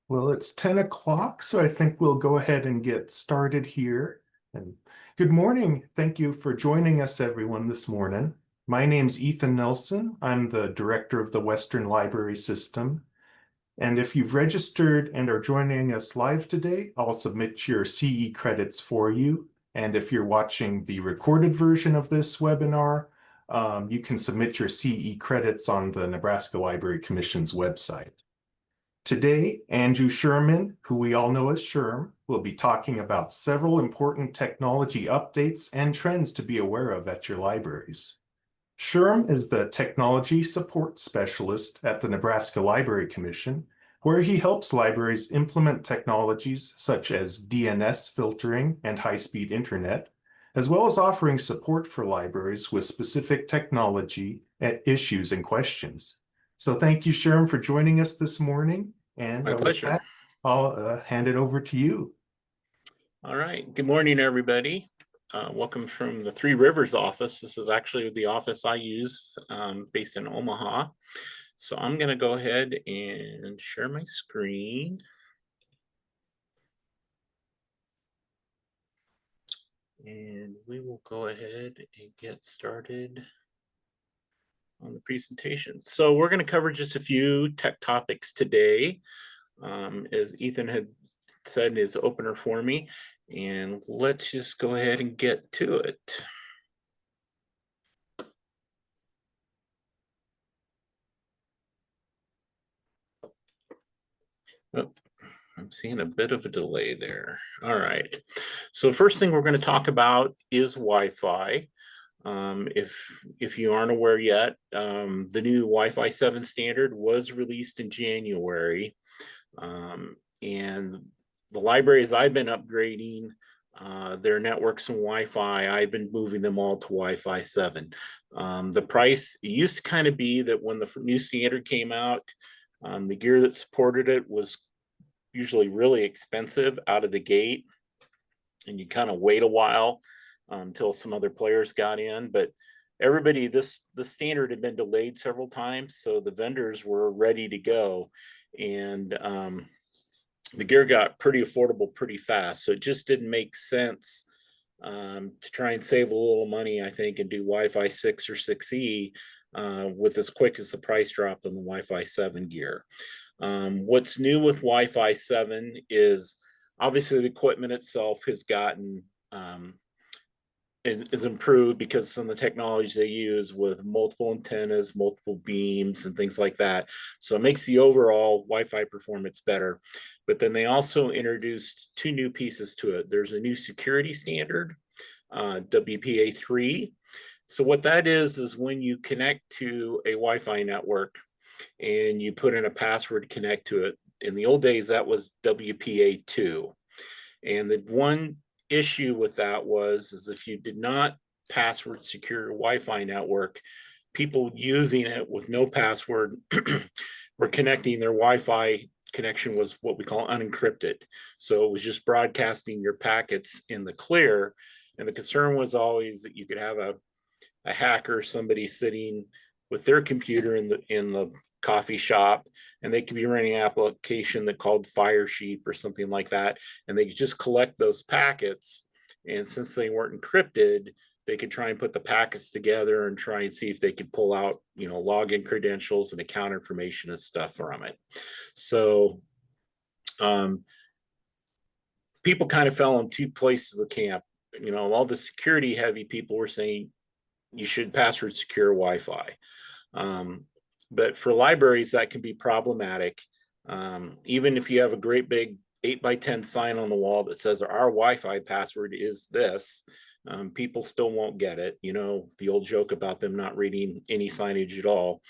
Well, it's 10 o'clock, so I think we'll go ahead and get started here. And good morning. Thank you for joining us, everyone, this morning. My name's Ethan Nelson. I'm the director of the Western Library System. And if you've registered and are joining us live today, I'll submit your CE credits for you. And if you're watching the recorded version of this webinar, you can submit your CE credits on the Nebraska Library Commission's website. Today, Andrew Sherman, who we all know as Sherm, will be talking about several important technology updates and trends to be aware of at your libraries. Sherm is the Technology Support Specialist at the Nebraska Library Commission, where he helps libraries implement technologies such as DNS filtering and high-speed internet, as well as offering support for libraries with specific technology issues and questions. So thank you, Sherm, for joining us this morning. And my pleasure. With that, I'll hand it over to you. All right. Good morning, everybody. Welcome from the Three Rivers office. This is actually the office I use based in Omaha. So I'm going to go ahead and share my screen. And we will go ahead and get started on the presentation. So we're going to cover just a few tech topics today, as Ethan had said in his opener for me. And let's just go ahead and get to it. Oh, I'm seeing a bit of a delay there. All right. So first thing we're going to talk about is Wi-Fi. If you aren't aware yet, the new Wi-Fi 7 standard was released in January. And the libraries I've been upgrading their networks and Wi-Fi, I've been moving them all to Wi-Fi 7. The price, it used to kind of be that when the new standard came out, the gear that supported it was usually really expensive out of the gate, and you kind of wait a while until some other players got in. But everybody, the standard had been delayed several times, so the vendors were ready to go, and the gear got pretty affordable pretty fast. So it just didn't make sense to try and save a little money, I think, and do Wi-Fi 6 or 6E with as quick as the price dropped on the Wi-Fi 7 gear. What's new with Wi-Fi 7 is obviously the equipment itself has gotten is improved because some of the technology they use with multiple antennas, multiple beams, and things like that. So it makes the overall Wi-Fi performance better. But then they also introduced two new pieces to it. There's a new security standard, WPA3. So what that is when you connect to a Wi-Fi network and you put in a password to connect to it. In the old days, that was WPA2. And the one issue with that is if you did not password secure your Wi-Fi network, people using it with no password were connecting. Their Wi-Fi connection was what we call unencrypted. So it was just broadcasting your packets in the clear. And the concern was always that you could have a hacker, somebody sitting with their computer in the coffee shop, and they could be running an application that called Firesheep or something like that, and they could just collect those packets. And since they weren't encrypted, they could try and put the packets together and try and see if they could pull out, login credentials and account information and stuff from it. So people kind of fell in two places of the camp. All the security heavy people were saying you should password secure Wi-Fi. But for libraries, that can be problematic. Even if you have a great big 8x10 sign on the wall that says our Wi-Fi password is this, people still won't get it. The old joke about them not reading any signage at all.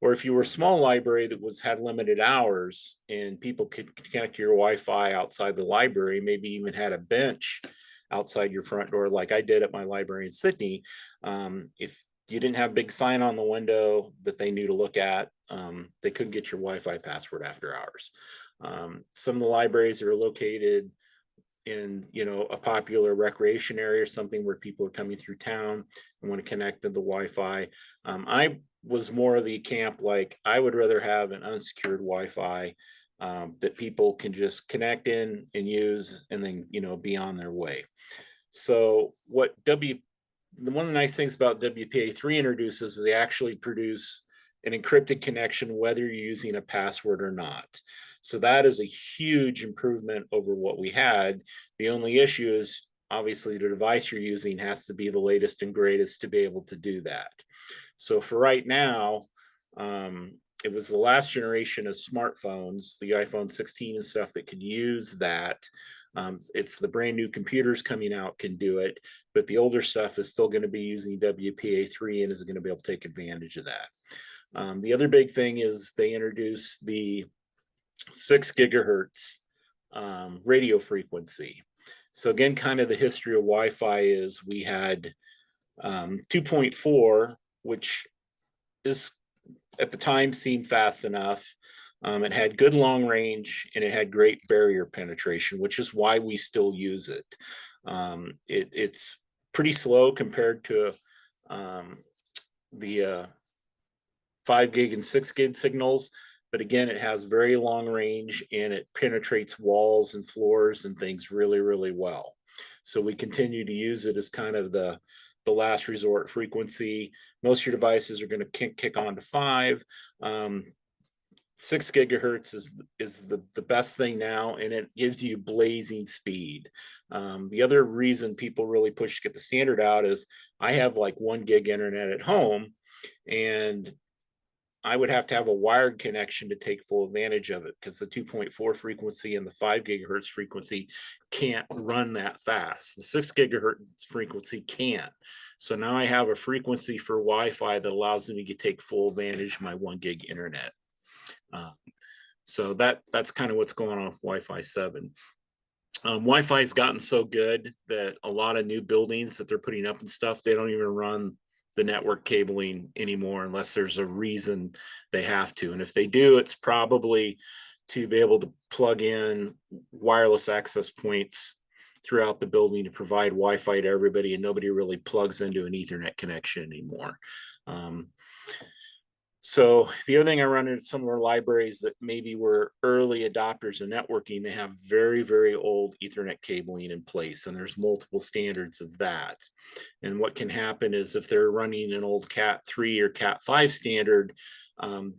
Or if you were a small library that had limited hours and people could connect to your Wi-Fi outside the library, maybe even had a bench outside your front door, like I did at my library in Sydney. If you didn't have a big sign on the window that they knew to look at, they couldn't get your Wi-Fi password after hours. Some of the libraries are located in a popular recreation area or something where people are coming through town and want to connect to the Wi-Fi. I was more of the camp, like I would rather have an unsecured Wi-Fi that people can just connect in and use and then be on their way. So one of the nice things about WPA3 introduces is they actually produce an encrypted connection whether you're using a password or not. So that is a huge improvement over what we had. The only issue is obviously the device you're using has to be the latest and greatest to be able to do that. So for right now, it was the last generation of smartphones, the iPhone 16 and stuff, that could use that. It's the brand new computers coming out can do it, but the older stuff is still going to be using WPA3 and is going to be able to take advantage of that. The other big thing is they introduced the 6 gigahertz radio frequency. So again, kind of the history of Wi-Fi is we had 2.4, which is at the time seemed fast enough. It had good long range and it had great barrier penetration, which is why we still use it. It's pretty slow compared to the 5 gig and 6 gig signals. But again, it has very long range and it penetrates walls and floors and things really, really well. So we continue to use it as kind of the last resort frequency. Most of your devices are going to kick on to 5. 6 gigahertz is the best thing now, and it gives you blazing speed. The other reason people really push to get the standard out is I have like 1 gig internet at home, and I would have to have a wired connection to take full advantage of it because the 2.4 frequency and the 5 gigahertz frequency can't run that fast. The 6 gigahertz frequency can't. So now I have a frequency for Wi-Fi that allows me to take full advantage of my 1 gig internet. So that's kind of what's going on with Wi-Fi 7. Wi-Fi has gotten so good that a lot of new buildings that they're putting up and stuff, they don't even run the network cabling anymore unless there's a reason they have to. And if they do, it's probably to be able to plug in wireless access points throughout the building to provide Wi-Fi to everybody, and nobody really plugs into an Ethernet connection anymore. So the other thing I run into some of our libraries that maybe were early adopters of networking, they have very, very old Ethernet cabling in place, and there's multiple standards of that. And what can happen is if they're running an old Cat3 or Cat5 standard,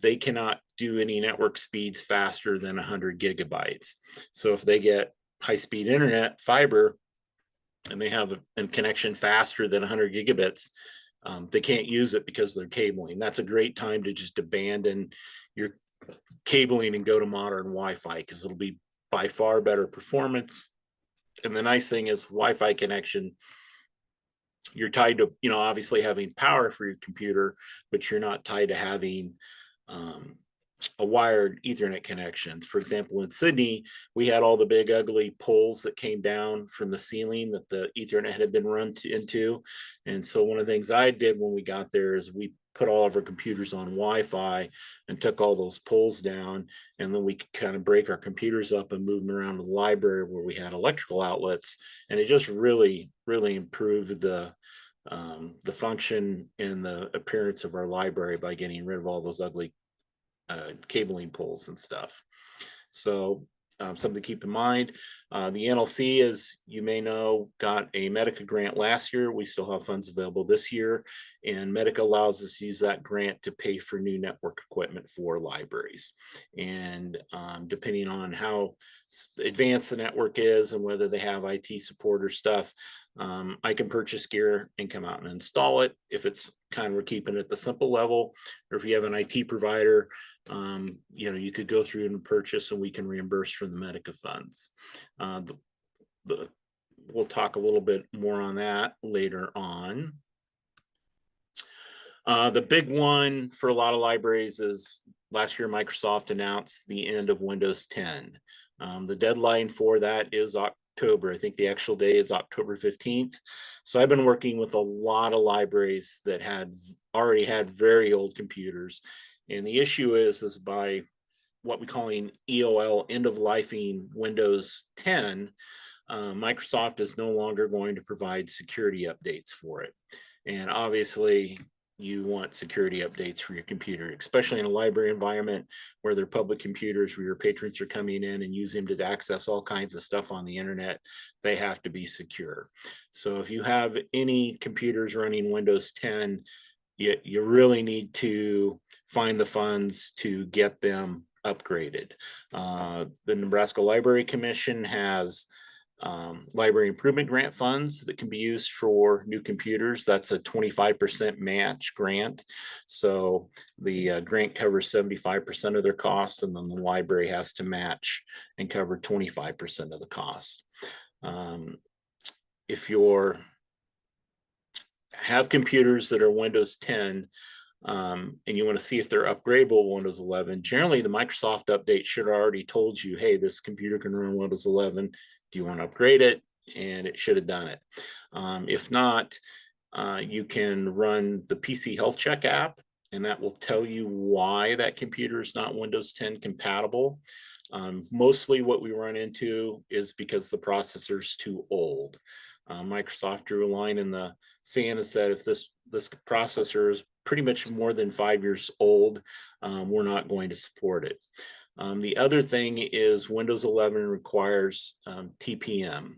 they cannot do any network speeds faster than 100 gigabytes. So if they get high-speed internet, fiber, and they have a connection faster than 100 gigabits, they can't use it because they're cabling. That's a great time to just abandon your cabling and go to modern Wi-Fi, because it'll be by far better performance. And the nice thing is Wi-Fi connection, you're tied to, obviously having power for your computer, but you're not tied to having a wired Ethernet connection. For example, in Sydney, we had all the big ugly poles that came down from the ceiling that the Ethernet had been run into. And so one of the things I did when we got there is we put all of our computers on Wi-Fi and took all those poles down, and then we could kind of break our computers up and move them around to the library where we had electrical outlets, and it just really improved the function and the appearance of our library by getting rid of all those ugly cabling poles and stuff. So something to keep in mind. The NLC, as you may know, got a Medica grant last year. We still have funds available this year, and Medica allows us to use that grant to pay for new network equipment for libraries. And depending on how advanced the network is and whether they have IT support or stuff, I can purchase gear and come out and install it if it's kind of, we're keeping it at the simple level, or if you have an IT provider, you could go through and purchase, and we can reimburse from the Medica funds. We'll talk a little bit more on that later on. The big one for a lot of libraries is last year Microsoft announced the end of Windows 10. The deadline for that is October. I think the actual day is October 15th. So I've been working with a lot of libraries that already had very old computers. And the issue is by what we calling EOL, end of lifing Windows 10, Microsoft is no longer going to provide security updates for it. And obviously, you want security updates for your computer, especially in a library environment where they're public computers where your patrons are coming in and using them to access all kinds of stuff on the internet. They have to be secure. So if you have any computers running Windows 10, you really need to find the funds to get them upgraded. The Nebraska Library Commission has library improvement grant funds that can be used for new computers. That's a 25% match grant. So the grant covers 75% of their cost, and then the library has to match and cover 25% of the cost. If you're have computers that are Windows 10, and you want to see if they're upgradable Windows 11, generally the Microsoft update should have already told you, hey, this computer can run Windows 11. Do you want to upgrade it? And it should have done it. If not, you can run the PC Health Check app, and that will tell you why that computer is not Windows 10 compatible. Mostly what we run into is because the processor's too old. Microsoft drew a line in the sand and said, if this processor is pretty much more than 5 years old, we're not going to support it. The other thing is Windows 11 requires TPM,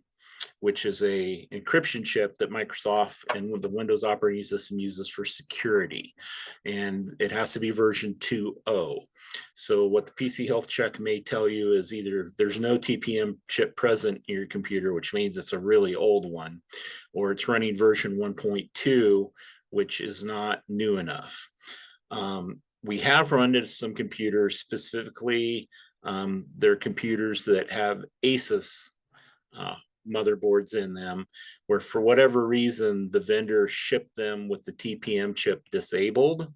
which is a encryption chip that Microsoft and the Windows operating system uses for security. And it has to be version 2.0. So what the PC Health Check may tell you is either there's no TPM chip present in your computer, which means it's a really old one, or it's running version 1.2, which is not new enough. We have run into some computers, specifically they're computers that have ASUS motherboards in them, where for whatever reason the vendor shipped them with the TPM chip disabled.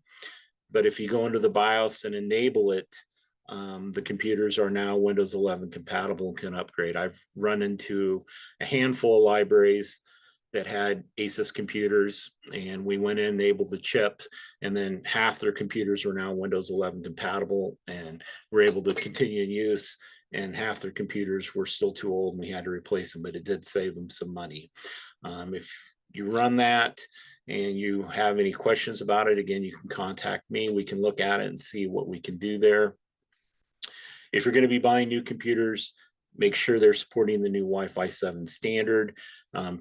But if you go into the BIOS and enable it, the computers are now Windows 11 compatible and can upgrade. I've run into a handful of libraries that had ASUS computers, and we went in and enabled the chip, and then half their computers are now Windows 11 compatible and were able to continue in use, and half their computers were still too old and we had to replace them, but it did save them some money. If you run that and you have any questions about it, again, you can contact me. We can look at it and see what we can do there. If you're going to be buying new computers, make sure they're supporting the new Wi-Fi 7 standard.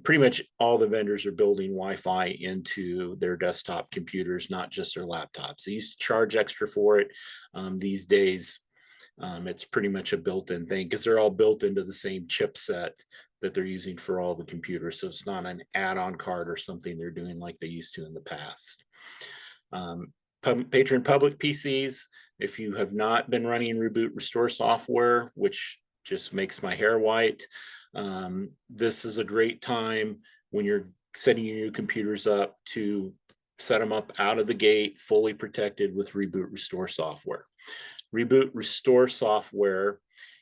Pretty much all the vendors are building Wi-Fi into their desktop computers, not just their laptops. They used to charge extra for it. These days, it's pretty much a built-in thing because they're all built into the same chipset that they're using for all the computers. So it's not an add-on card or something they're doing like they used to in the past. Patron public PCs, if you have not been running reboot restore software, which just makes my hair white, this is a great time when you're setting your new computers up to set them up out of the gate, fully protected with reboot restore software. Reboot restore software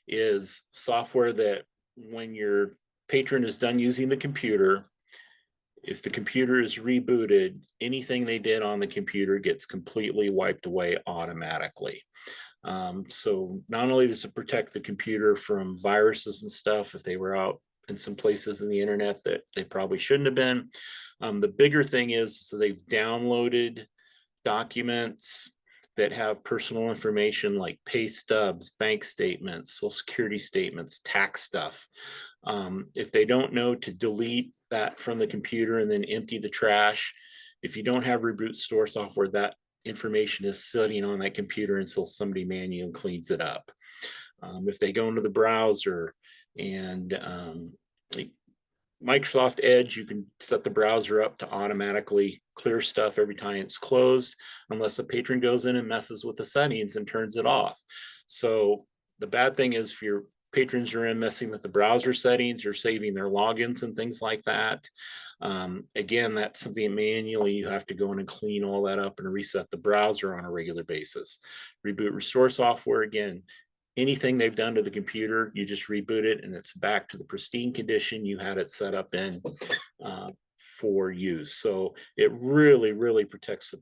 is software that when your patron is done using the computer, if the computer is rebooted, anything they did on the computer gets completely wiped away automatically. So not only does it protect the computer from viruses and stuff if they were out in some places in the internet that they probably shouldn't have been, the bigger thing is they've downloaded documents that have personal information like pay stubs, bank statements, social security statements, tax stuff. If they don't know to delete that from the computer and then empty the trash, if you don't have reboot store software, that information is sitting on that computer until somebody manually cleans it up. If they go into the browser and Microsoft Edge, you can set the browser up to automatically clear stuff every time it's closed, unless a patron goes in and messes with the settings and turns it off. So the bad thing is if your patrons are in messing with the browser settings, you're saving their logins and things like that. Again, that's something manually you have to go in and clean all that up and reset the browser on a regular basis. Reboot restore software, again, anything they've done to the computer, you just reboot it and it's back to the pristine condition you had it set up in for use. So it really, really protects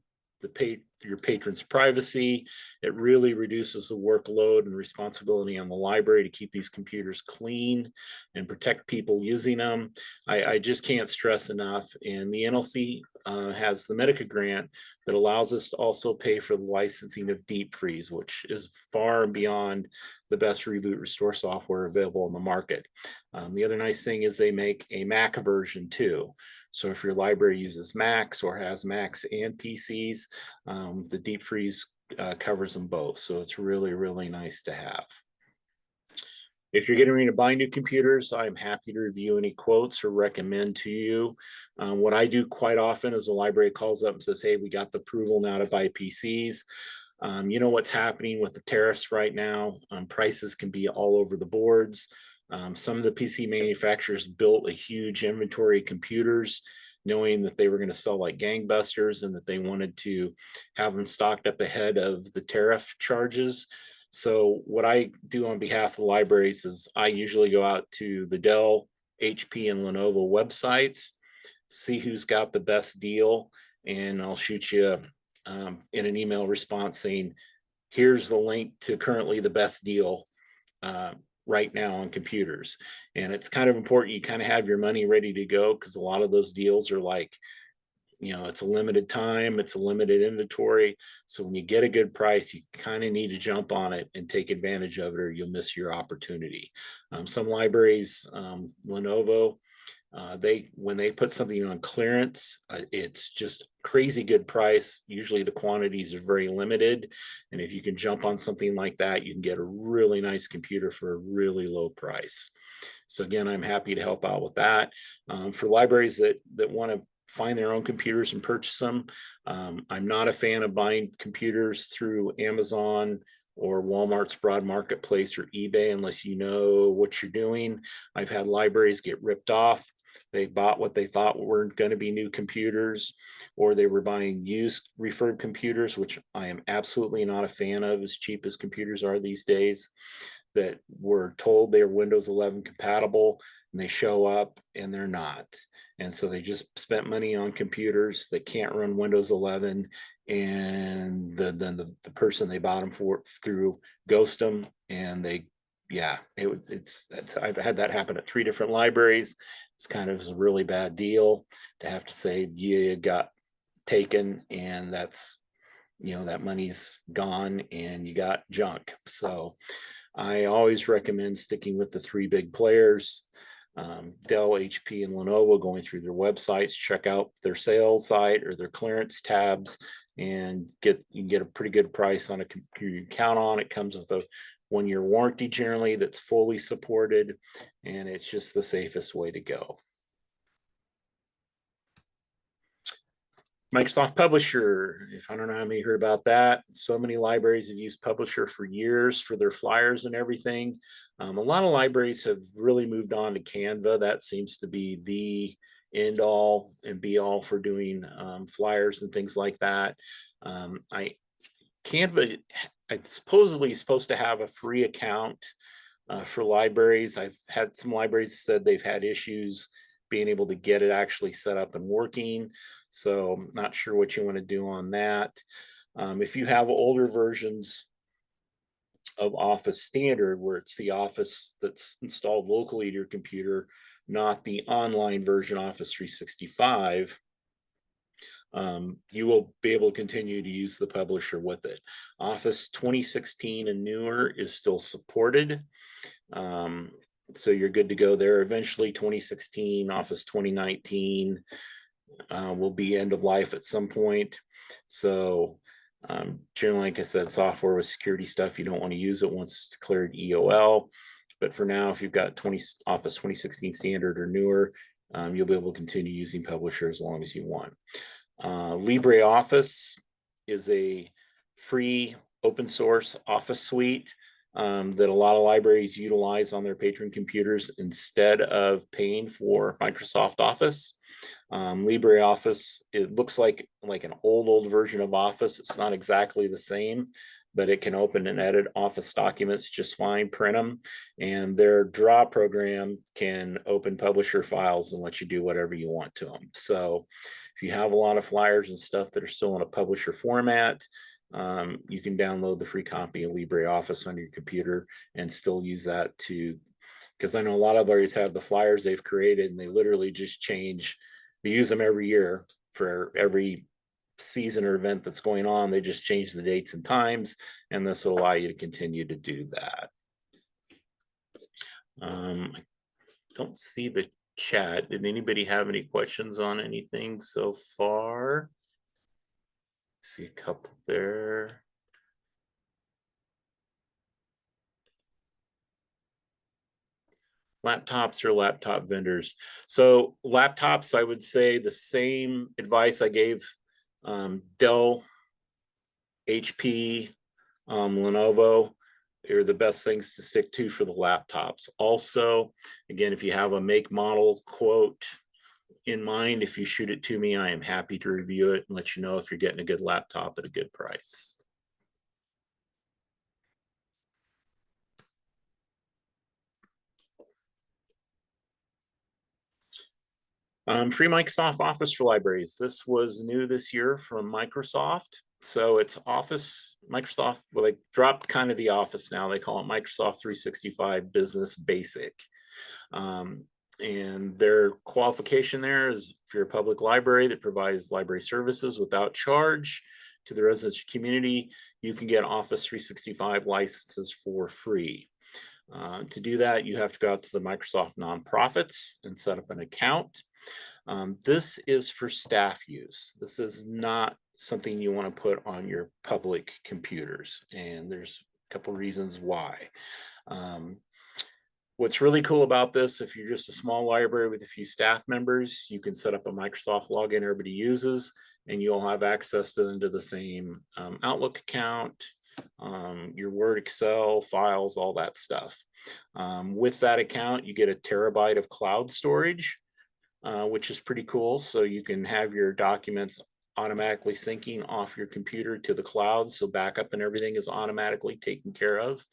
your patron's privacy. It really reduces the workload and responsibility on the library to keep these computers clean and protect people using them. I just can't stress enough. And the NLC has the Medica grant that allows us to also pay for the licensing of Deep Freeze, which is far beyond the best reboot restore software available in the market. The other nice thing is they make a Mac version too. So if your library uses Macs or has Macs and PCs, the Deep Freeze covers them both. So it's really, really nice to have. If you're getting ready to buy new computers, I'm happy to review any quotes or recommend to you. What I do quite often is the library calls up and says, hey, we got the approval now to buy PCs. You know what's happening with the tariffs right now. Prices can be all over the boards. Some of the PC manufacturers built a huge inventory of computers, knowing that they were going to sell like gangbusters and that they wanted to have them stocked up ahead of the tariff charges. So what I do on behalf of the libraries is I usually go out to the Dell, HP, and Lenovo websites, see who's got the best deal, and I'll shoot you in an email response saying, here's the link to currently the best deal right now on computers. And it's kind of important you kind of have your money ready to go, because a lot of those deals are like, you know, it's a limited time, it's a limited inventory. So when you get a good price, you kind of need to jump on it and take advantage of it, or you'll miss your opportunity. Some libraries, Lenovo, when they put something on clearance, it's just crazy good price. Usually the quantities are very limited, and if you can jump on something like that, you can get a really nice computer for a really low price. So again, I'm happy to help out with that. For libraries that want to find their own computers and purchase them, I'm not a fan of buying computers through Amazon or Walmart's broad marketplace or eBay unless you know what you're doing. I've had libraries get ripped off. They bought what they thought were going to be new computers, or they were buying used refurbed computers, which I am absolutely not a fan of, as cheap as computers are these days, that were told they're Windows 11 compatible, and they show up and they're not. And so they just spent money on computers that can't run Windows 11, and then the person they bought them for through ghost them, and I've had that happen at 3 different libraries. It's kind of a really bad deal to have to say you got taken, and that's, you know, that money's gone and you got junk. So I always recommend sticking with the 3 big players, Dell, HP, and Lenovo, going through their websites, check out their sales site or their clearance tabs, and you can get a pretty good price on a computer you can count on. It comes with a 1-year warranty generally that's fully supported, and it's just the safest way to go. Microsoft Publisher, if I don't know how many heard about that. So many libraries have used Publisher for years for their flyers and everything. A lot of libraries have really moved on to Canva. That seems to be the end all and be all for doing flyers and things like that. Canva, it's supposedly supposed to have a free account for libraries. I've had some libraries said they've had issues being able to get it actually set up and working. So I'm not sure what you want to do on that. If you have older versions of Office Standard, where it's the Office that's installed locally to your computer, not the online version Office 365, you will be able to continue to use the publisher with it. Office 2016 and newer is still supported. So you're good to go there. Eventually 2016, Office 2019 will be end of life at some point. So generally, like I said, software with security stuff, you don't want to use it once it's declared EOL. But for now, if you've got Office 2016 standard or newer, you'll be able to continue using Publisher as long as you want. LibreOffice is a free open source office suite that a lot of libraries utilize on their patron computers instead of paying for Microsoft Office. LibreOffice, it looks like an old version of Office. It's not exactly the same, but it can open and edit Office documents just fine, print them, and their draw program can open Publisher files and let you do whatever you want to them. So if you have a lot of flyers and stuff that are still in a Publisher format, you can download the free copy of LibreOffice on your computer and still use that because I know a lot of libraries have the flyers they've created and they literally just change. They use them every year for every season or event that's going on. They just change the dates and times, and this will allow you to continue to do that. I don't see the chat. Did anybody have any questions on anything so far? See a couple there. Laptops or laptop vendors. So laptops, I would say the same advice I gave Dell, HP, Lenovo are the best things to stick to for the laptops. Also, again, if you have a make model quote in mind, if you shoot it to me, I am happy to review it and let you know if you're getting a good laptop at a good price. Free Microsoft Office for libraries. This was new this year from Microsoft. So it's Microsoft, well, they dropped kind of the Office now. They call it Microsoft 365 Business Basic. And their qualification there is if you're a public library that provides library services without charge to the residents community, you can get Office 365 licenses for free. To do that, you have to go out to the Microsoft nonprofits and set up an account. This is for staff use. This is not something you want to put on your public computers, and there's a couple reasons why. What's really cool about this, if you're just a small library with a few staff members, you can set up a Microsoft login everybody uses, and you'll have access to the same Outlook account, your Word, Excel, files, all that stuff. With that account, you get 1 terabyte of cloud storage, which is pretty cool. So you can have your documents automatically syncing off your computer to the cloud. So backup and everything is automatically taken care of.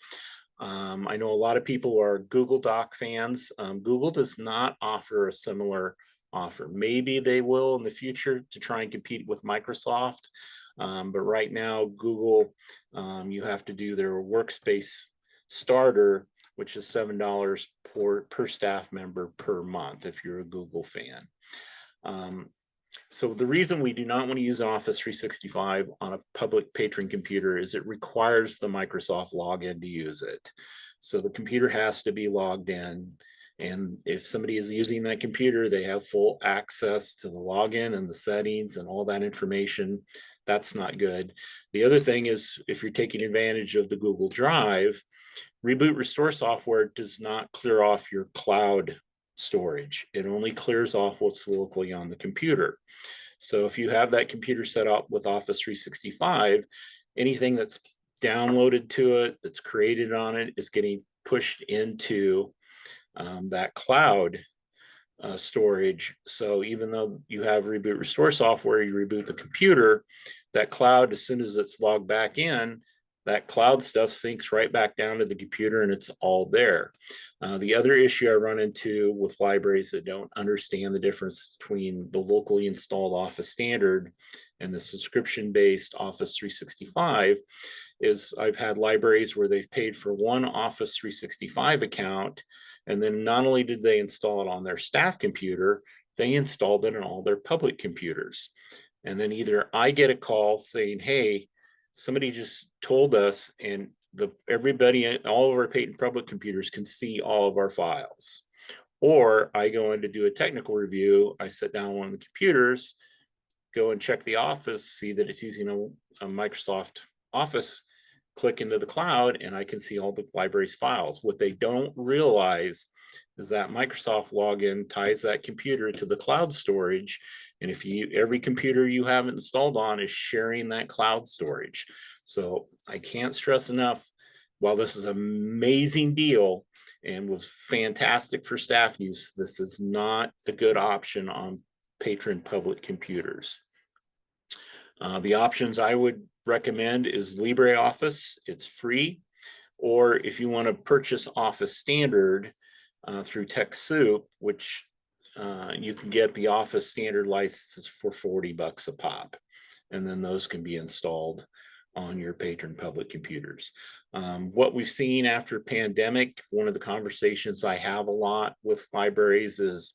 I know a lot of people are Google Doc fans. Google does not offer a similar offer. Maybe they will in the future to try and compete with Microsoft. But right now, Google, you have to do their workspace starter, which is $7 per staff member per month if you're a Google fan. So the reason we do not want to use Office 365 on a public patron computer is it requires the Microsoft login to use it. So the computer has to be logged in. And if somebody is using that computer, they have full access to the login and the settings and all that information. That's not good. The other thing is, if you're taking advantage of the Google Drive, Reboot Restore software does not clear off your cloud storage. It only clears off what's locally on the computer. So if you have that computer set up with Office 365, anything that's downloaded to it, that's created on it, is getting pushed into that cloud storage. So even though you have Reboot Restore software, you reboot the computer, that cloud, as soon as it's logged back in, that cloud stuff syncs right back down to the computer and it's all there. The other issue I run into with libraries that don't understand the difference between the locally installed Office standard and the subscription-based Office 365 is I've had libraries where they've paid for one Office 365 account, and then not only did they install it on their staff computer, they installed it on all their public computers. And then either I get a call saying, hey, somebody just told us, and everybody, all of our patent public computers can see all of our files. Or I go in to do a technical review, I sit down on one of the computers, go and check the Office, see that it's using a Microsoft Office, click into the cloud, and I can see all the library's files. What they don't realize is that Microsoft login ties that computer to the cloud storage. And if every computer you have installed on is sharing that cloud storage. So I can't stress enough, while this is an amazing deal and was fantastic for staff use, this is not a good option on patron public computers. The options I would recommend is LibreOffice. It's free. Or if you want to purchase Office Standard through TechSoup, which you can get the Office Standard licenses for $40 a pop. And then those can be installed on your patron public computers. What we've seen after pandemic, one of the conversations I have a lot with libraries is,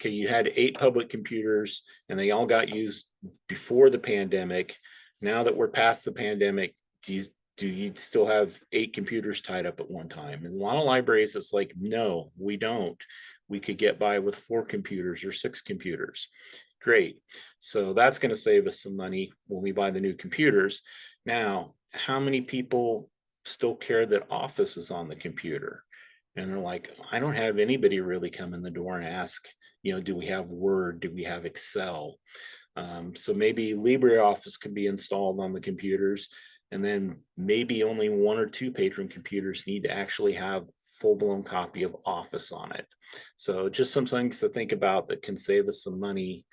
okay, you had 8 public computers and they all got used before the pandemic. Now that we're past the pandemic, do you still have 8 computers tied up at one time? And a lot of libraries, it's like, no, we don't. We could get by with 4 computers or 6 computers. Great. So that's going to save us some money when we buy the new computers. Now, how many people still care that Office is on the computer? And they're like, I don't have anybody really come in the door and ask, do we have Word? Do we have Excel? So maybe LibreOffice could be installed on the computers, and then maybe only 1 or 2 patron computers need to actually have full-blown copy of Office on it. So just some things to think about that can save us some money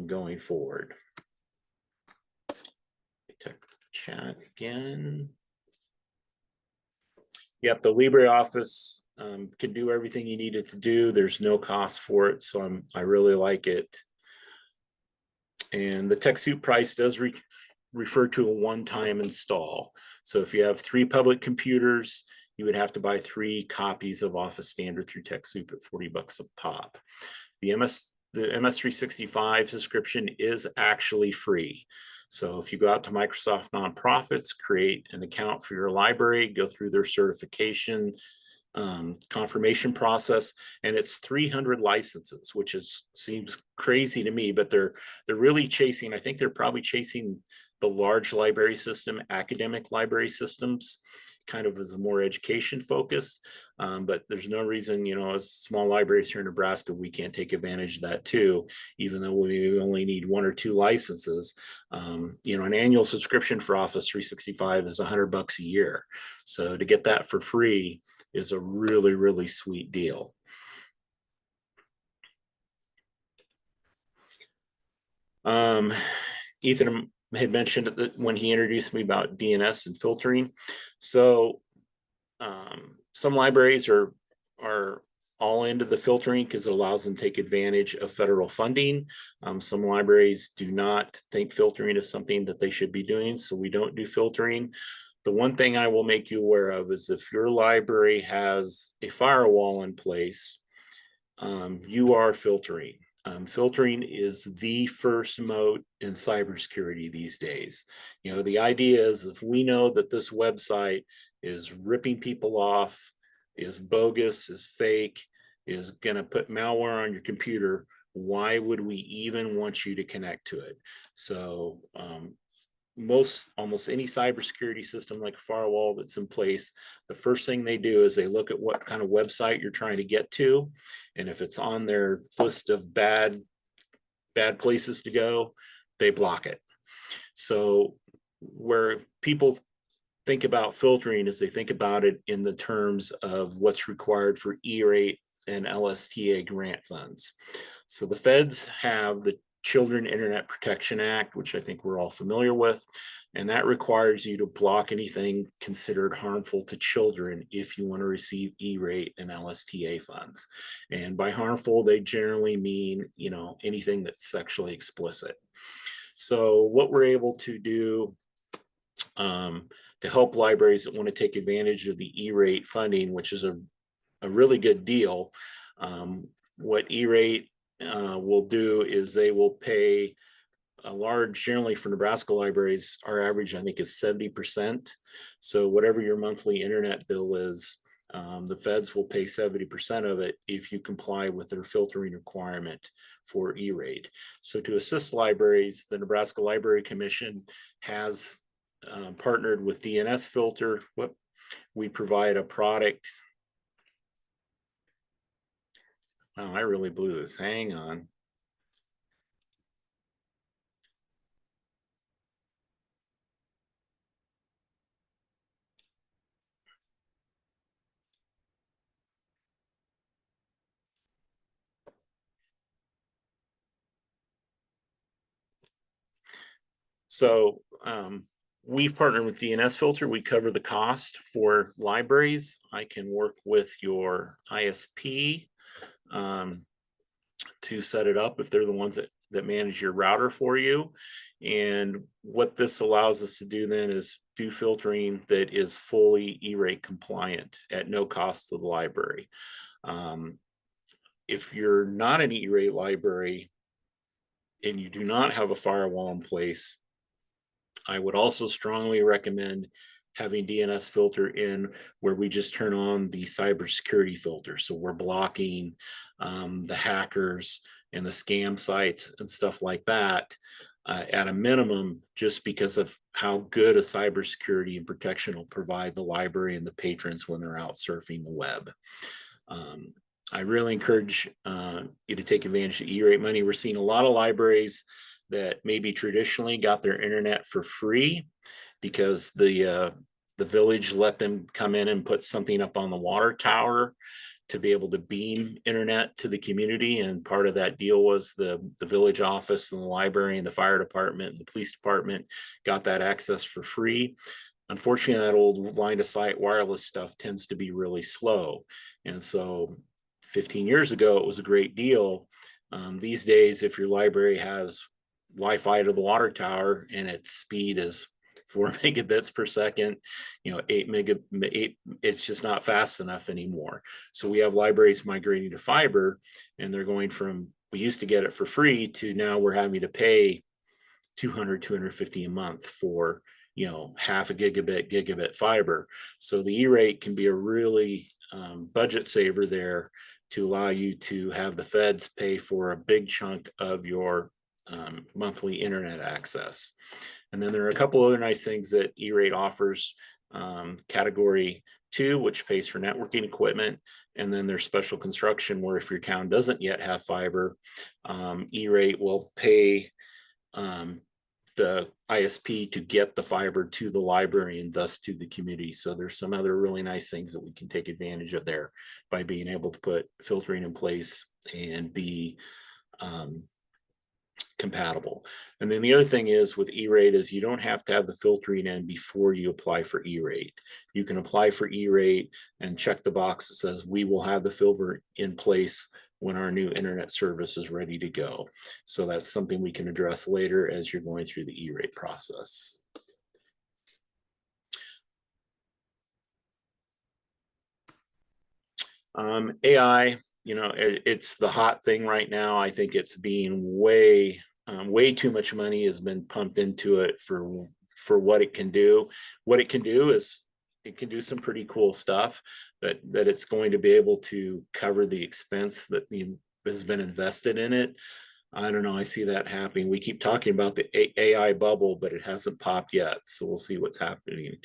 going forward. Check chat again. Yep, the LibreOffice can do everything you need it to do. There's no cost for it, so I really like it. And the TechSoup price does refer to a one-time install. So if you have 3 public computers, you would have to buy 3 copies of Office Standard through TechSoup at $40 a pop. The MS365 subscription is actually free. So if you go out to Microsoft Nonprofits, create an account for your library, go through their certification confirmation process, and it's 300 licenses, which seems crazy to me, but they're really chasing, I think they're probably chasing the large library system, academic library systems, kind of as more education focused. But there's no reason, as small libraries here in Nebraska, we can't take advantage of that too, even though we only need 1 or 2 licenses. An annual subscription for Office 365 is $100 a year. So to get that for free is a really, really sweet deal. Ethan had mentioned that when he introduced me about DNS and filtering. So some libraries are all into the filtering because it allows them to take advantage of federal funding. Some libraries do not think filtering is something that they should be doing, so we don't do filtering. The one thing I will make you aware of is if your library has a firewall in place, you are filtering. Filtering is the first moat in cybersecurity these days. The idea is if we know that this website is ripping people off, is bogus, is fake, is going to put malware on your computer, why would we even want you to connect to it? So almost any cybersecurity system like a firewall that's in place, the first thing they do is they look at what kind of website you're trying to get to, and if it's on their list of bad places to go, they block it. So where people think about filtering is they think about it in the terms of what's required for E-rate and LSTA grant funds. So the feds have the Children Internet Protection Act, which I think we're all familiar with, and that requires you to block anything considered harmful to children if you want to receive E-rate and LSTA funds. And by harmful, they generally mean, you know, anything that's sexually explicit. So what we're able to do to help libraries that want to take advantage of the E-rate funding, which is a really good deal, what E-rate will do is they will pay a large, generally for Nebraska libraries, our average, I think, is 70%. So whatever your monthly internet bill is, the feds will pay 70% of it if you comply with their filtering requirement for E-rate. So to assist libraries, the Nebraska Library Commission has partnered with DNS Filter. We provide a product. Oh, I really blew this. Hang on. So we've partnered with DNS Filter. We cover the cost for libraries. I can work with your ISP to set it up if they're the ones that manage your router for you. And what this allows us to do then is do filtering that is fully E-rate compliant at no cost to the library. If you're not an E-rate library and you do not have a firewall in place, I would also strongly recommend having DNS Filter in where we just turn on the cybersecurity filter. So we're blocking the hackers and the scam sites and stuff like that at a minimum, just because of how good a cybersecurity and protection will provide the library and the patrons when they're out surfing the web. I really encourage you to take advantage of E-rate money. We're seeing a lot of libraries that maybe traditionally got their internet for free because the village let them come in and put something up on the water tower to be able to beam internet to the community. And part of that deal was the village office and the library and the fire department and the police department got that access for free. Unfortunately, that old line of sight wireless stuff tends to be really slow. And so 15 years ago, it was a great deal. These days, if your library has Wi-Fi to the water tower and its speed is 4 megabits per second, 8, it's just not fast enough anymore. So we have libraries migrating to fiber, and they're going from, we used to get it for free to now we're having to pay 200, 250 a month for, half a gigabit fiber. So the E-rate can be a really budget saver there to allow you to have the feds pay for a big chunk of your monthly internet access. And then there are a couple other nice things that E-rate offers. Category 2, which pays for networking equipment, and then there's special construction where if your town doesn't yet have fiber, E-rate will pay the ISP to get the fiber to the library and thus to the community. So there's some other really nice things that we can take advantage of there by being able to put filtering in place and be compatible. And then the other thing is with E-rate is you don't have to have the filtering in before you apply for E-rate. You can apply for E-rate and check the box that says we will have the filter in place when our new internet service is ready to go. So that's something we can address later as you're going through the E-rate process. AI, it's the hot thing right now. I think it's being way too much money has been pumped into it for what it can do. What it can do is it can do some pretty cool stuff, but that it's going to be able to cover the expense that has been invested in it. I don't know. I see that happening. We keep talking about the AI bubble, but it hasn't popped yet. So we'll see what's happening.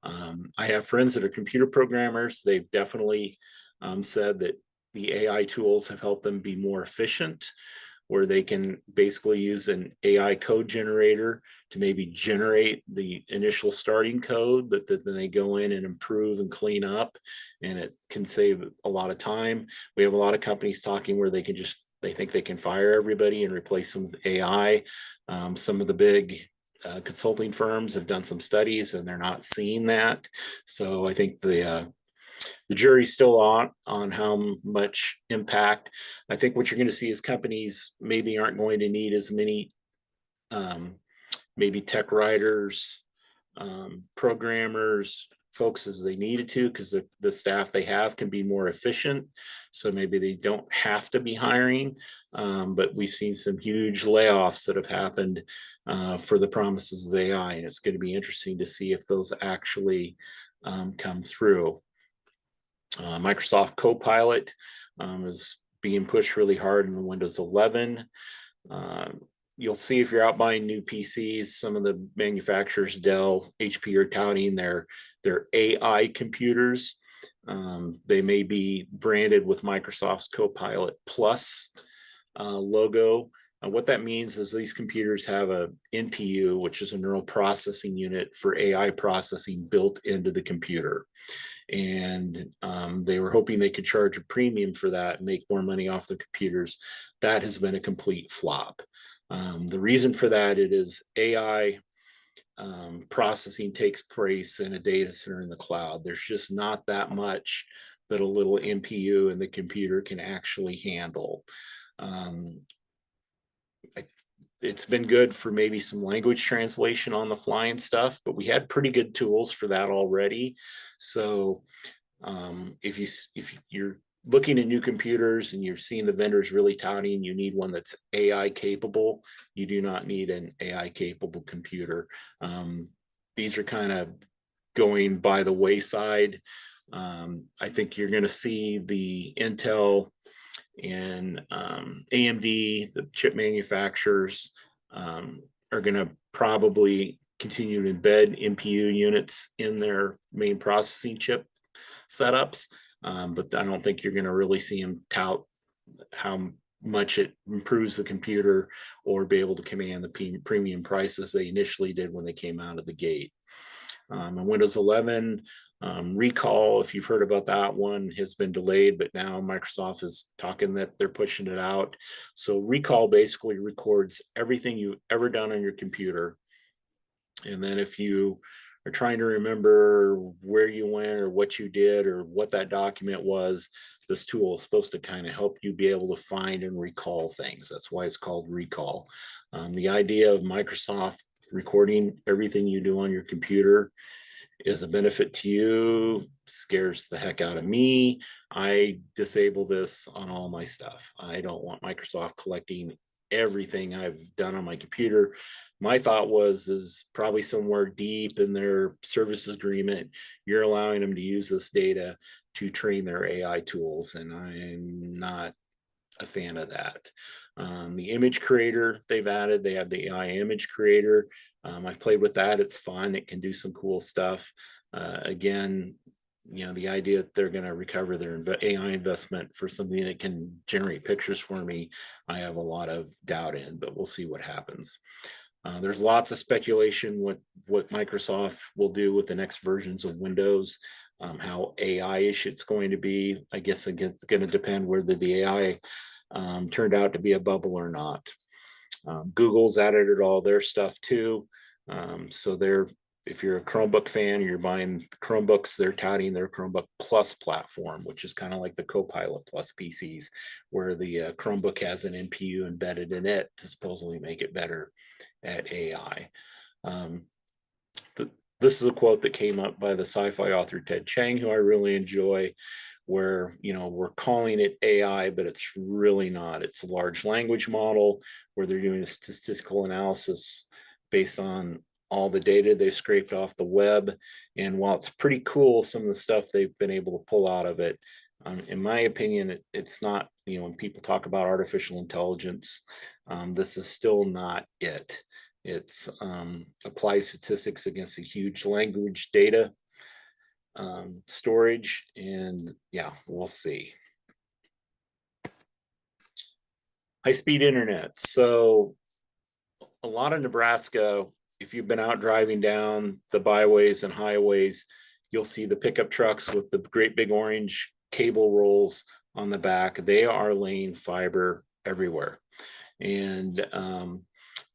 I have friends that are computer programmers. They've definitely said that the AI tools have helped them be more efficient, where they can basically use an AI code generator to maybe generate the initial starting code that then they go in and improve and clean up, and it can save a lot of time. We have a lot of companies talking where they think they can fire everybody and replace them with AI. Some of the big consulting firms have done some studies and they're not seeing that. So I think the jury's still on how much impact. I think what you're going to see is companies maybe aren't going to need as many maybe tech writers, programmers, folks as they needed to, because the staff they have can be more efficient. So maybe they don't have to be hiring, but we've seen some huge layoffs that have happened for the promises of AI, and it's going to be interesting to see if those actually come through. Microsoft Copilot is being pushed really hard in the Windows 11. You'll see if you're out buying new PCs, some of the manufacturers, Dell, HP, are touting their AI computers. They may be branded with Microsoft's Copilot Plus logo. What that means is these computers have a NPU, which is a neural processing unit for AI processing built into the computer. And they were hoping they could charge a premium for that and make more money off the computers. That has been a complete flop. The reason for that, it is AI processing takes place in a data center in the cloud. There's just not that much that a little NPU in the computer can actually handle. It's been good for maybe some language translation on the fly and stuff, but we had pretty good tools for that already. So if you're looking at new computers and you're seeing the vendors really touting you need one that's AI capable, you do not need an AI capable computer. These are kind of going by the wayside. I think you're going to see the Intel and AMD, the chip manufacturers, are going to probably continue to embed NPU units in their main processing chip setups. But I don't think you're going to really see them tout how much it improves the computer or be able to command the premium prices they initially did when they came out of the gate. And Windows 11, recall, if you've heard about that one, has been delayed, but now Microsoft is talking that they're pushing it out. So recall basically records everything you've ever done on your computer. And then if you are trying to remember where you went or what you did or what that document was, this tool is supposed to kind of help you be able to find and recall things. That's why it's called recall. The idea of Microsoft recording everything you do on your computer is a benefit to you, scares the heck out of me. I disable this on all my stuff. I don't want Microsoft collecting everything I've done on my computer. My thought is probably somewhere deep in their services agreement, you're allowing them to use this data to train their AI tools, and I'm not a fan of that. The image creator they've added, they have the AI image creator. I've played with that. It's fun. It can do some cool stuff. Again, the idea that they're going to recover their AI investment for something that can generate pictures for me, I have a lot of doubt in, but we'll see what happens. There's lots of speculation what Microsoft will do with the next versions of Windows, how AI-ish it's going to be. I guess it's going to depend whether the AI turned out to be a bubble or not. Google's added all their stuff too. So if you're a Chromebook fan, you're buying Chromebooks, they're touting their Chromebook Plus platform, which is kind of like the Copilot Plus PCs, where the Chromebook has an NPU embedded in it to supposedly make it better at AI. This is a quote that came up by the sci-fi author Ted Chiang, who I really enjoy, where we're calling it AI, but it's really not. It's a large language model where they're doing a statistical analysis based on all the data they scraped off the web. And while it's pretty cool, some of the stuff they've been able to pull out of it, in my opinion, it's not, when people talk about artificial intelligence, this is still not it. It's applies statistics against a huge language data storage, and yeah, we'll see. High-speed internet. So a lot of Nebraska, if you've been out driving down the byways and highways, you'll see the pickup trucks with the great big orange cable rolls on the back. They are laying fiber everywhere. And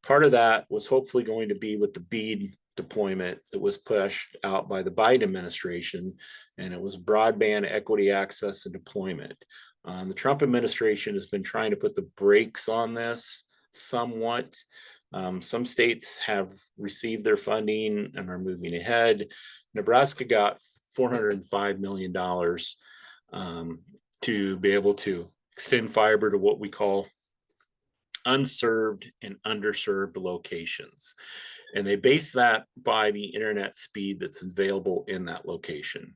part of that was hopefully going to be with the BEAD deployment that was pushed out by the Biden administration, and it was broadband equity access and deployment. The Trump administration has been trying to put the brakes on this somewhat. Some states have received their funding and are moving ahead. Nebraska got $405 million to be able to extend fiber to what we call unserved and underserved locations. And they base that by the internet speed that's available in that location.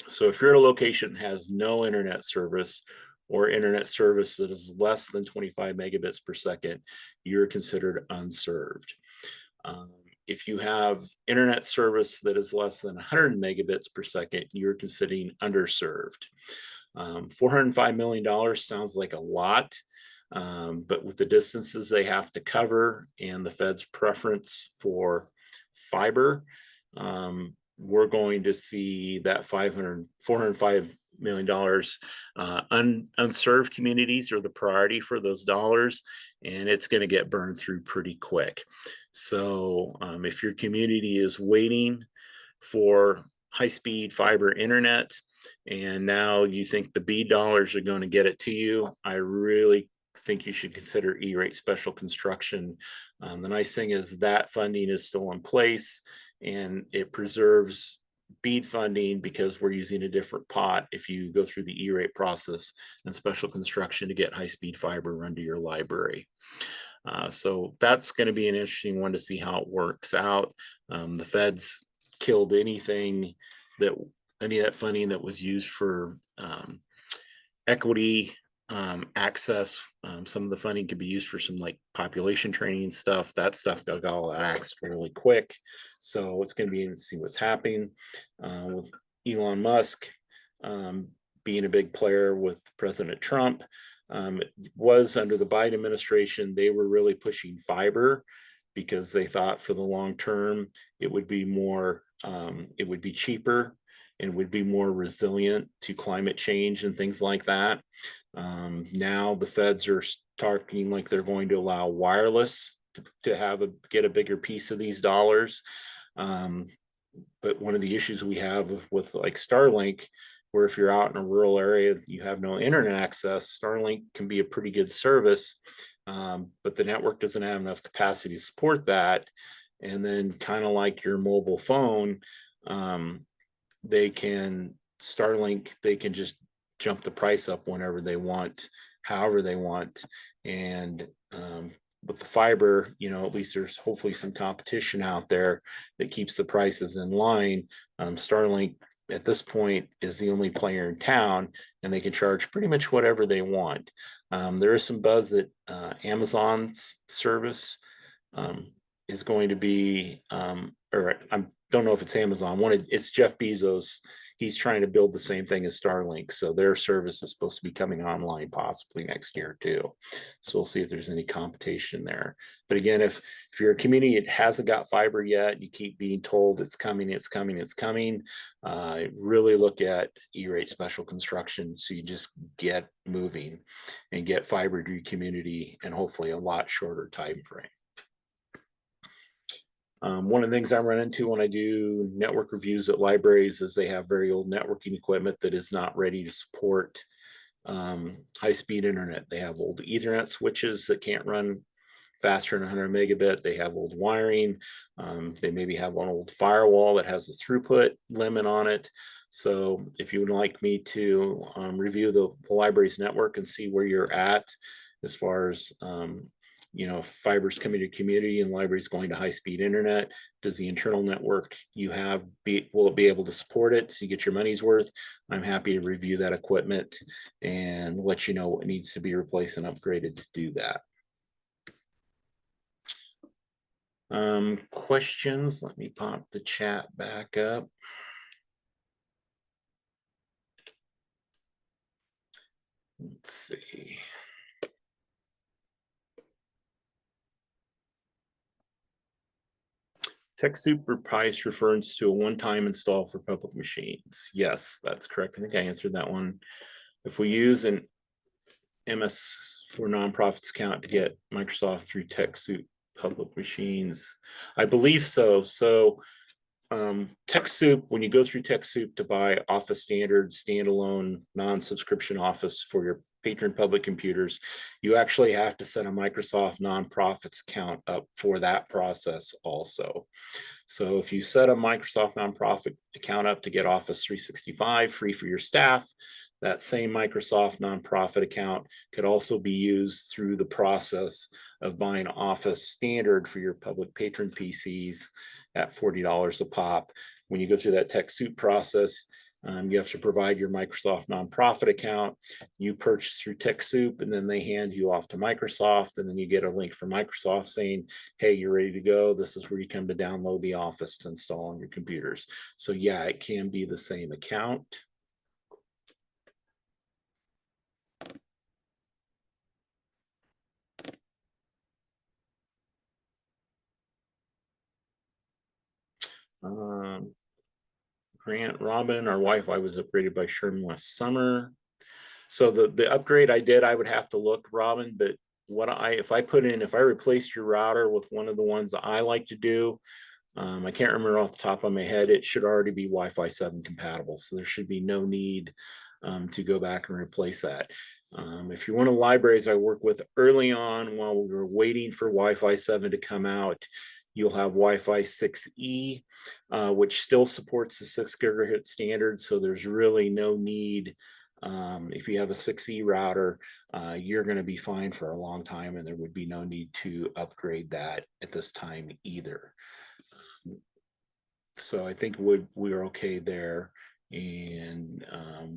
So if you're at a location that has no internet service or internet service that is less than 25 megabits per second, you're considered unserved. If you have internet service that is less than 100 megabits per second, you're considered underserved. $405 million sounds like a lot, but with the distances they have to cover and the Fed's preference for fiber, we're going to see that $405 million. Unserved communities are the priority for those dollars, and it's going to get burned through pretty quick. So if your community is waiting for high-speed fiber internet and now you think the BEAD dollars are going to get it to you, I really think you should consider E-rate special construction. The nice thing is that funding is still in place, and it preserves BEAD funding because we're using a different pot if you go through the E-rate process and special construction to get high-speed fiber run to your library. So that's going to be an interesting one to see how it works out. The Fed's killed any of that funding that was used for equity access. Some of the funding could be used for some like population training stuff. That stuff got all axed really quick. So it's going to be interesting to see what's happening with Elon Musk being a big player with President Trump. It was under the Biden administration, they were really pushing fiber because they thought for the long term it would be more, it would be cheaper and would be more resilient to climate change and things like that. Now the feds are talking like they're going to allow wireless to get a bigger piece of these dollars. But one of the issues we have with like Starlink, where if you're out in a rural area, you have no internet access, Starlink can be a pretty good service, but the network doesn't have enough capacity to support that. And then kind of like your mobile phone, Starlink, they can just jump the price up whenever they want, however they want. And with the fiber, at least there's hopefully some competition out there that keeps the prices in line. Starlink at this point is the only player in town, and they can charge pretty much whatever they want. There is some buzz that Amazon's service is going to be, or I don't know if it's Amazon. It's Jeff Bezos. He's trying to build the same thing as Starlink. So their service is supposed to be coming online possibly next year too. So we'll see if there's any competition there. But again, if you're a community that hasn't got fiber yet, you keep being told it's coming, it's coming, it's coming, really look at E-rate special construction so you just get moving and get fiber to your community and hopefully a lot shorter time frame. One of the things I run into when I do network reviews at libraries is they have very old networking equipment that is not ready to support high-speed internet. They have old Ethernet switches that can't run faster than 100 megabit. They have old wiring. They maybe have an old firewall that has a throughput limit on it. So if you would like me to review the library's network and see where you're at as far as fiber's coming to community and the library's going to high-speed internet. Does the internal network you have, will it be able to support it so you get your money's worth? I'm happy to review that equipment and let you know what needs to be replaced and upgraded to do that. Questions? Let me pop the chat back up. Let's see. TechSoup price refers to a one-time install for public machines. Yes, that's correct. I think I answered that one. If we use an MS for nonprofits account to get Microsoft through TechSoup public machines, I believe so. So TechSoup, when you go through TechSoup to buy Office Standard standalone non-subscription Office for your patron public computers, you actually have to set a Microsoft nonprofits account up for that process also. So if you set a Microsoft nonprofit account up to get Office 365 free for your staff, that same Microsoft nonprofit account could also be used through the process of buying Office Standard for your public patron PCs at $40 a pop. When you go through that TechSoup process, you have to provide your Microsoft nonprofit account. You purchase through TechSoup, and then they hand you off to Microsoft, and then you get a link from Microsoft saying, hey, you're ready to go. This is where you come to download the Office to install on your computers. So yeah, it can be the same account. Grant Robin, our Wi-Fi was upgraded by Sherman last summer. So the upgrade I did, I would have to look, Robin, but if I replaced your router with one of the ones that I like to do, I can't remember off the top of my head, it should already be Wi-Fi 7 compatible. So there should be no need to go back and replace that. If you're one of the libraries I work with early on, while we were waiting for Wi-Fi 7 to come out, you'll have Wi-Fi 6E, which still supports the 6 gigahertz standard. So there's really no need. If you have a 6E router, you're going to be fine for a long time, and there would be no need to upgrade that at this time either. So I think we're okay there, and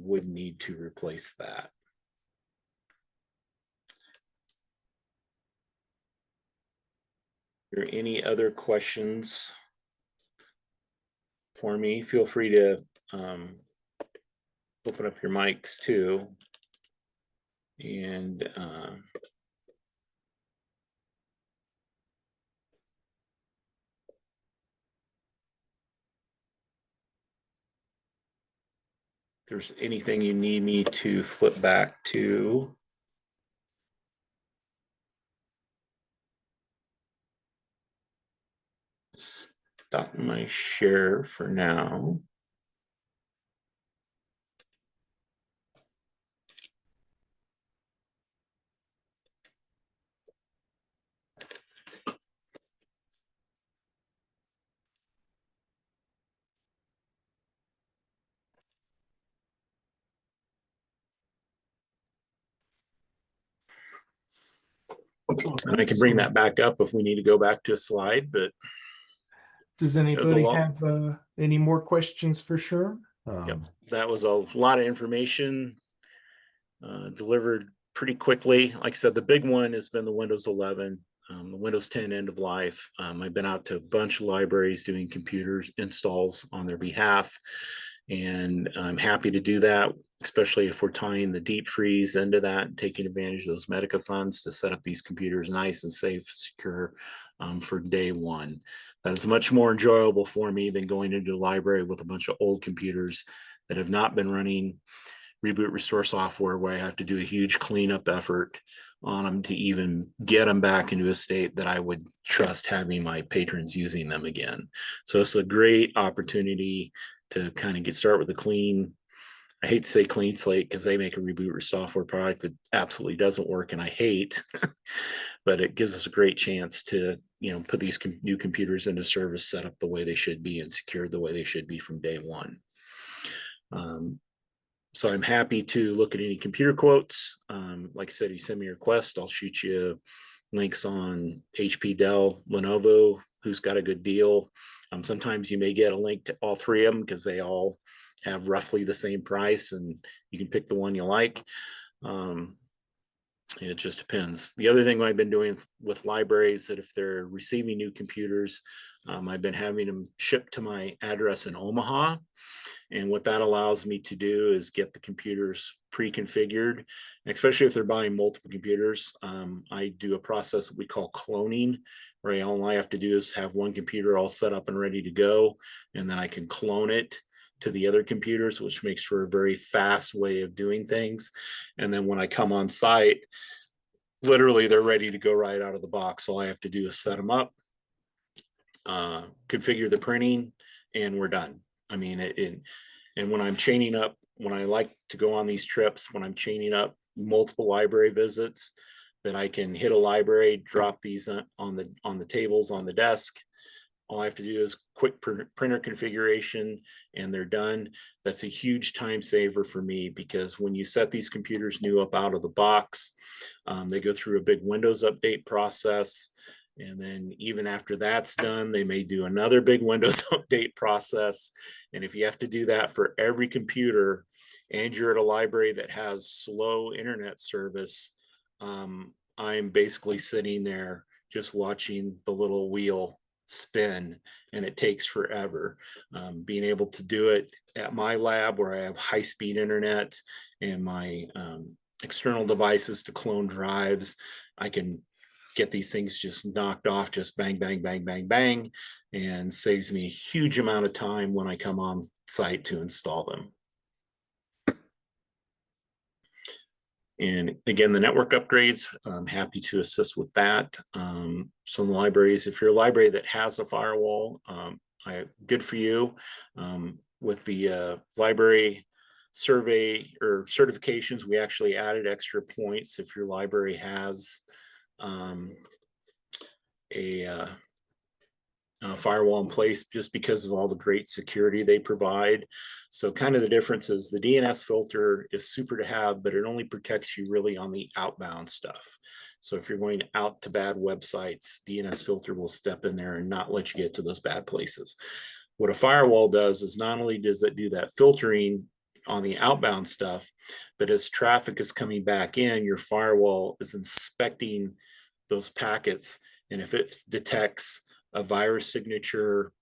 would need to replace that. Are there any other questions for me? Feel free to open up your mics too. And if there's anything you need me to flip back to. Stop my share for now. And I can bring that back up if we need to go back to a slide, but does anybody have any more questions for Sherm? Yep, that was a lot of information delivered pretty quickly. Like I said, the big one has been the Windows 11, the Windows 10 end of life. I've been out to a bunch of libraries doing computers installs on their behalf, and I'm happy to do that, especially if we're tying the deep freeze into that and taking advantage of those Medica funds to set up these computers nice and safe, secure for day one. That is much more enjoyable for me than going into the library with a bunch of old computers that have not been running reboot restore software, where I have to do a huge cleanup effort on them to even get them back into a state that I would trust having my patrons using them again. So it's a great opportunity to kind of get started with a clean, I hate to say clean slate because they make a reboot software product that absolutely doesn't work and I hate, but it gives us a great chance to, put these new computers into service, set up the way they should be and secured the way they should be from day one. So I'm happy to look at any computer quotes. Like I said, you send me a request, I'll shoot you links on HP, Dell, Lenovo, who's got a good deal. Sometimes you may get a link to all three of them because they all have roughly the same price, and you can pick the one you like. It just depends. The other thing I've been doing with libraries, that if they're receiving new computers, I've been having them shipped to my address in Omaha. And what that allows me to do is get the computers pre-configured, especially if they're buying multiple computers. I do a process that we call cloning, where all I have to do is have one computer all set up and ready to go, and then I can clone it to the other computers, which makes for a very fast way of doing things. And then when I come on site, literally they're ready to go right out of the box. All I have to do is set them up, configure the printing, and we're done. I mean, and when I'm chaining up, when I like to go on these trips, when I'm chaining up multiple library visits, that I can hit a library, drop these on the tables on the desk. All I have to do is quick printer configuration, and they're done. That's a huge time saver for me, because when you set these computers new up out of the box, they go through a big Windows update process. And then even after that's done, they may do another big Windows update process. And if you have to do that for every computer, and you're at a library that has slow internet service, I'm basically sitting there just watching the little wheel spin, and it takes forever. Being able to do it at my lab, where I have high-speed internet and my external devices to clone drives, I can get these things just knocked off, just bang, bang, bang, bang, bang, and saves me a huge amount of time when I come on site to install them. And again, the network upgrades, I'm happy to assist with that. Some libraries, if you're a library that has a firewall, good for you. With the library survey or certifications, we actually added extra points if your library has a firewall in place, just because of all the great security they provide. So kind of the difference is the DNS filter is super to have, but it only protects you really on the outbound stuff. So if you're going out to bad websites, DNS filter will step in there and not let you get to those bad places. What a firewall does is not only does it do that filtering on the outbound stuff, but as traffic is coming back in, your firewall is inspecting those packets. And if it detects a virus signature,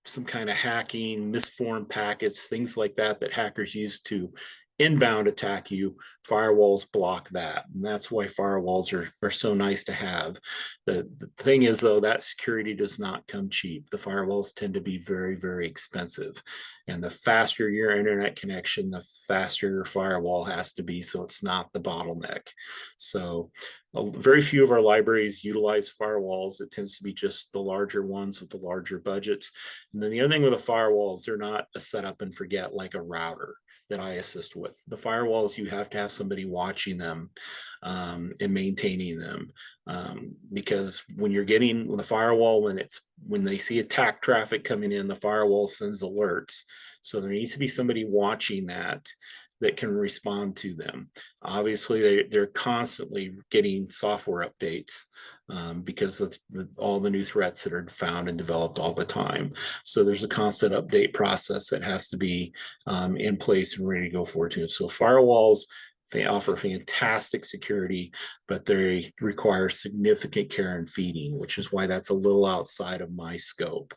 some kind of hacking, misformed packets, things like that, that hackers use to inbound attack you, firewalls block that. And that's why firewalls are so nice to have. The thing is, though, that security does not come cheap. The firewalls tend to be very, very expensive. And the faster your internet connection, the faster your firewall has to be, so it's not the bottleneck. So very few of our libraries utilize firewalls. It tends to be just the larger ones with the larger budgets. And then the other thing with the firewalls, they're not a set up and forget like a router that I assist with. The firewalls, you have to have somebody watching them and maintaining them, because when you're getting the firewall, when they see attack traffic coming in, the firewall sends alerts. So there needs to be somebody watching that can respond to them. Obviously, they're constantly getting software updates because of all the new threats that are found and developed all the time. So there's a constant update process that has to be in place and ready to go forward to it. So firewalls, they offer fantastic security, but they require significant care and feeding, which is why that's a little outside of my scope.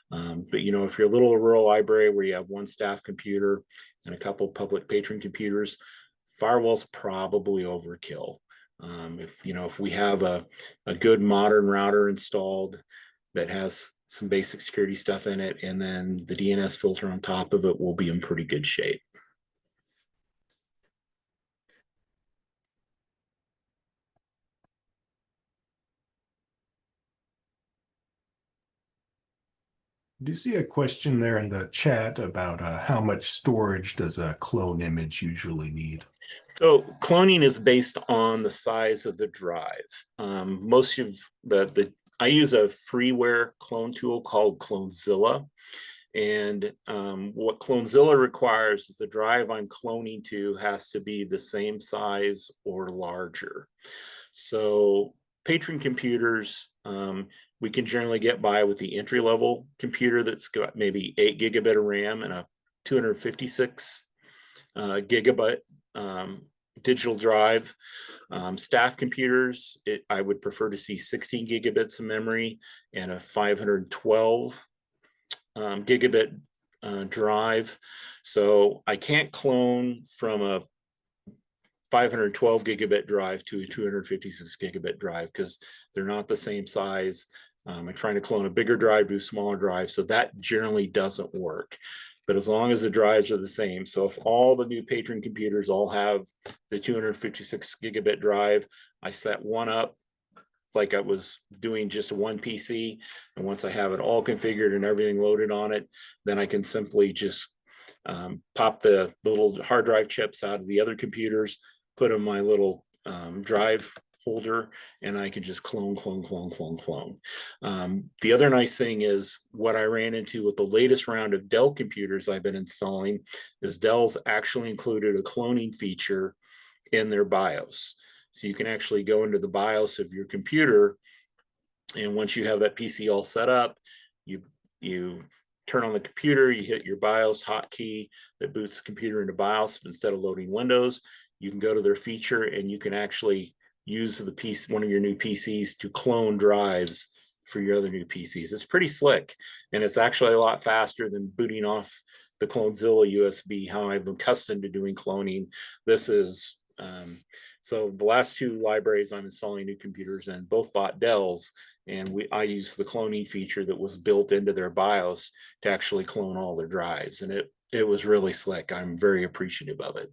But if you're a little rural library where you have one staff computer and a couple public patron computers, firewalls probably overkill. If we have a good modern router installed that has some basic security stuff in it, and then the DNS filter on top of it, will be in pretty good shape. Do you see a question there in the chat about how much storage does a clone image usually need? So cloning is based on the size of the drive. Most of I use a freeware clone tool called Clonezilla. And what Clonezilla requires is the drive I'm cloning to has to be the same size or larger. So patron computers, we can generally get by with the entry level computer that's got maybe 8 gigabit of RAM and a 256 gigabyte digital drive. Staff computers, I would prefer to see 16 gigabits of memory and a 512 gigabit drive. So I can't clone from a 512 gigabit drive to a 256 gigabit drive because they're not the same size. I'm trying to clone a bigger drive to a smaller drive, so that generally doesn't work. But as long as the drives are the same, so if all the new patron computers all have the 256 gigabit drive, I set one up like I was doing just a one PC. And once I have it all configured and everything loaded on it, then I can simply just pop the little hard drive chips out of the other computers, put in my little drive holder, and I can just clone. The other nice thing is what I ran into with the latest round of Dell computers I've been installing is Dell's actually included a cloning feature in their BIOS. So you can actually go into the BIOS of your computer, and once you have that PC all set up, you turn on the computer, you hit your BIOS hotkey that boots the computer into BIOS. Instead of loading Windows, you can go to their feature and you can actually use the PC, one of your new PCs, to clone drives for your other new PCs. It's pretty slick, and it's actually a lot faster than booting off the Clonezilla USB, how I've been accustomed to doing cloning. This is so the last two libraries I'm installing new computers in both bought Dells, and I use the cloning feature that was built into their BIOS to actually clone all their drives, and it was really slick. I'm very appreciative of it.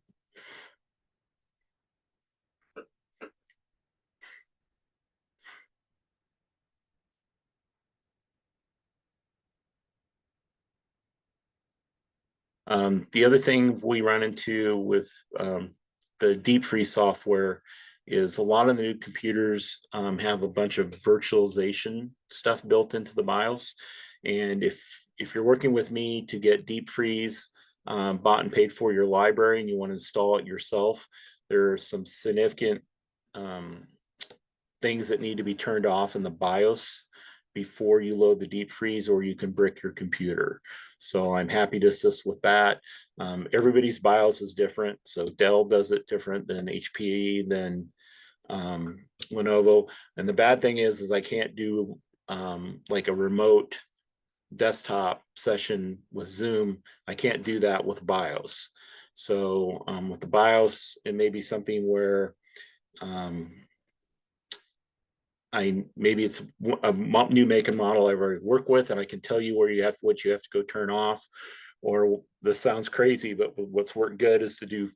The other thing we run into with the deep freeze software is a lot of the new computers have a bunch of virtualization stuff built into the BIOS. And if you're working with me to get deep freeze bought and paid for your library and you want to install it yourself, there are some significant things that need to be turned off in the BIOS before you load the deep freeze, or you can brick your computer. So I'm happy to assist with that. Everybody's BIOS is different. So Dell does it different than HP, than Lenovo. And the bad thing is I can't do like a remote desktop session with Zoom. I can't do that with BIOS. So with the BIOS, it may be something where maybe it's a new make and model I've already worked with, and I can tell you what you have to go turn off. Or this sounds crazy, but what's worked good is to do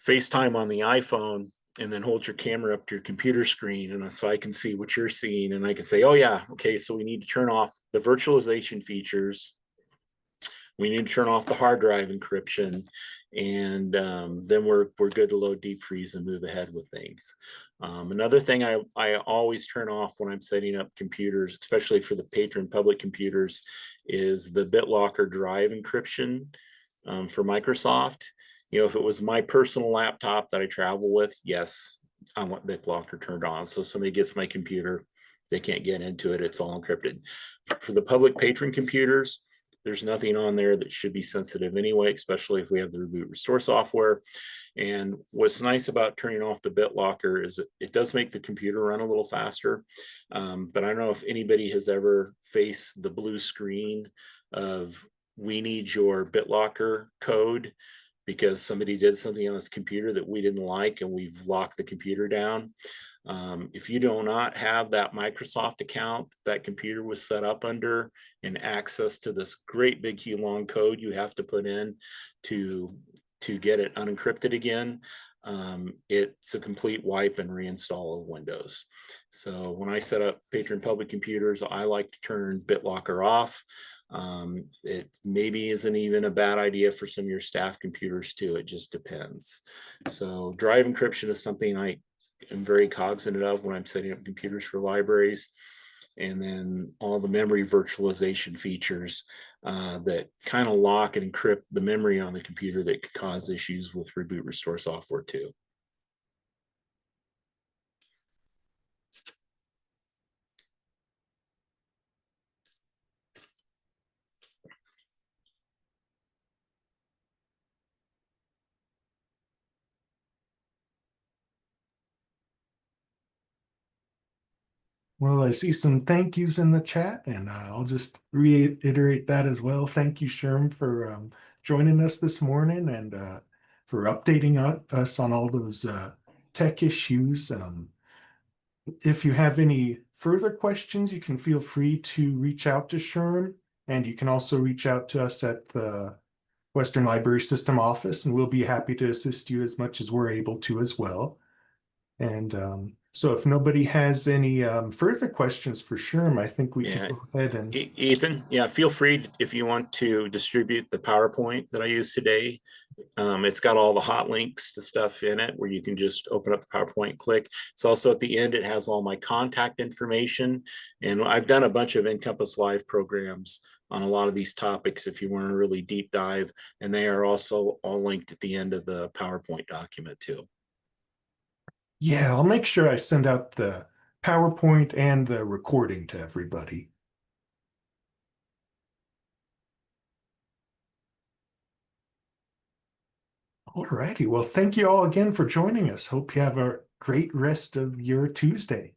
FaceTime on the iPhone and then hold your camera up to your computer screen, and so I can see what you're seeing, and I can say, oh yeah, okay, so we need to turn off the virtualization features. We need to turn off the hard drive encryption, and then we're good to load deep freeze and move ahead with things. Another thing I always turn off when I'm setting up computers, especially for the patron public computers, is the BitLocker drive encryption for Microsoft. You know, if it was my personal laptop that I travel with, yes, I want BitLocker turned on. So if somebody gets my computer, they can't get into it. It's all encrypted. For the public patron computers, there's nothing on there that should be sensitive anyway, especially if we have the reboot restore software. And what's nice about turning off the BitLocker is it does make the computer run a little faster. But I don't know if anybody has ever faced the blue screen of, we need your BitLocker code because somebody did something on this computer that we didn't like and we've locked the computer down. If you do not have that Microsoft account that computer was set up under and access to this great big huge long code you have to put in to get it unencrypted again, it's a complete wipe and reinstall of Windows. So when I set up patron public computers, I like to turn BitLocker off. It maybe isn't even a bad idea for some of your staff computers too. It just depends. So drive encryption is something I am very cognizant of when I'm setting up computers for libraries. And then all the memory virtualization features that kind of lock and encrypt the memory on the computer that could cause issues with reboot restore software too. Well, I see some thank yous in the chat, and I'll just reiterate that as well. Thank you, Sherm, for joining us this morning and for updating us on all those tech issues. If you have any further questions, you can feel free to reach out to Sherm, and you can also reach out to us at the Western Library System office, and we'll be happy to assist you as much as we're able to as well. And so if nobody has any further questions for Sherm, I think we can Yeah. go ahead and Ethan, yeah, feel free if you want to distribute the PowerPoint that I used today. It's got all the hot links to stuff in it where you can just open up the PowerPoint, click. It's also at the end, it has all my contact information. And I've done a bunch of Encompass Live programs on a lot of these topics if you want to really deep dive. And they are also all linked at the end of the PowerPoint document too. yeah, I'll make sure I send out the PowerPoint and the recording to everybody. All righty. Well, thank you all again for joining us. Hope you have a great rest of your Tuesday.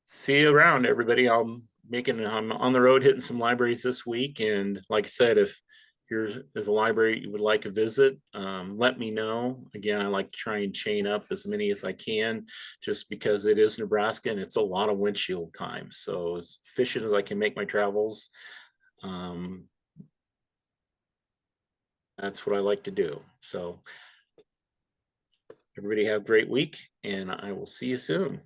See you around, everybody. I'm on the road hitting some libraries this week. And like I said, if there's a library you would like a visit, let me know. Again, I like to try and chain up as many as I can just because it is Nebraska and it's a lot of windshield time. So as efficient as I can make my travels, that's what I like to do. So everybody have a great week and I will see you soon.